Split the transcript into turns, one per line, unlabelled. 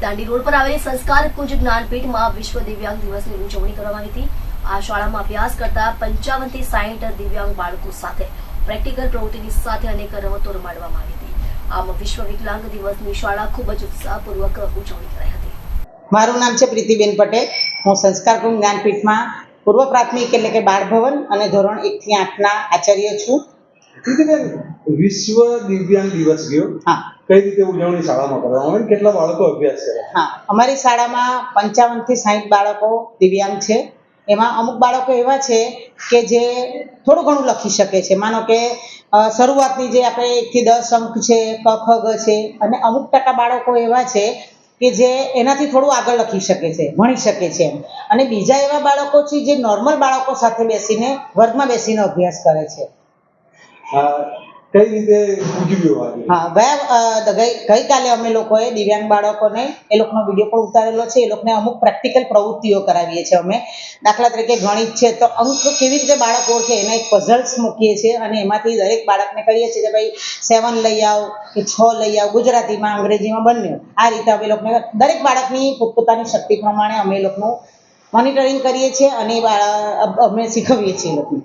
Dandi road પર આવેલી સંસ્કાર કુંજ જ્ઞાનપીઠમાં વિશ્વ દિવ્યાંગ દિવસની ઉજવણી કરવામાં આવી હતી। આ શાળામાં અભ્યાસ કરતા 55 થી 60 દિવ્યાંગ બાળકો સાથે પ્રેક્ટિકલ પ્રવૃત્તિની સાથે અનેક રમતો રમાડવામાં આવી હતી। આમ વિશ્વ વિકલાંગ દિવસની શાળા ખૂબ જ ઉત્સાહપૂર્વક ઉજવણી કરાઈ હતી।
મારું નામ છે પ્રીતિબેન પટેલ। હું સંસ્કાર કુંજ જ્ઞાનપીઠમાં પૂર્વ પ્રાથમિક એટલે કે બાળ ભવન અને ધોરણ 1 થી 8 ના આચાર્ય છું।
પ્રીતિબેન, વિશ્વ દિવ્યાંગ દિવસ ગયો,
હા,
કઈ રીતે ઉજવણી શાળામાં કરવામાં આવે, કેટલા બાળકો અભ્યાસ કરે?
હા, અમારી શાળામાં 55 થી 60 બાળકો દિવ્યાંગ છે। એમાં અમુક બાળકો એવા છે કે જે થોડું ઘણું લખી શકે છે, માનો કે શરૂઆતની જે આપણે 1 થી 10 અંક છે, ક ખ ગ છે, અને અમુક ટકા બાળકો એવા છે કે જે એનાથી થોડું આગળ લખી શકે છે, ભણી શકે છે, અને બીજા એવા બાળકો છે જે નોર્મલ બાળકો સાથે બેસીને વર્ગમાં બેસીને અભ્યાસ કરે છે।
કઈ રીતે ઉજવ્યો આજે?
હા, ગઈકાલે અમે લોકોએ દિવ્યાંગ બાળકોને એ લોકોનો વિડીયો પણ ઉતારેલો છે। એ લોકોને અમુક પ્રેક્ટિકલ પ્રવૃત્તિઓ કરાવીએ છીએ અમે। દાખલા તરીકે ગણિત છે તો અંક કેવી રીતે બાળક ઓળખે એના એક પઝલ્સ મૂકીએ છીએ, અને એમાંથી દરેક બાળકને કહીએ છીએ કે ભાઈ 7 લઈ આવ કે 6 લઈ આવ, ગુજરાતીમાં અંગ્રેજીમાં બંને। આ રીતે અમે લોકોને દરેક બાળકની પોતપોતાની શક્તિ પ્રમાણે અમે લોકોનું મોનિટરિંગ કરીએ છીએ અને અમે શીખવીએ છીએ એ લોકોને।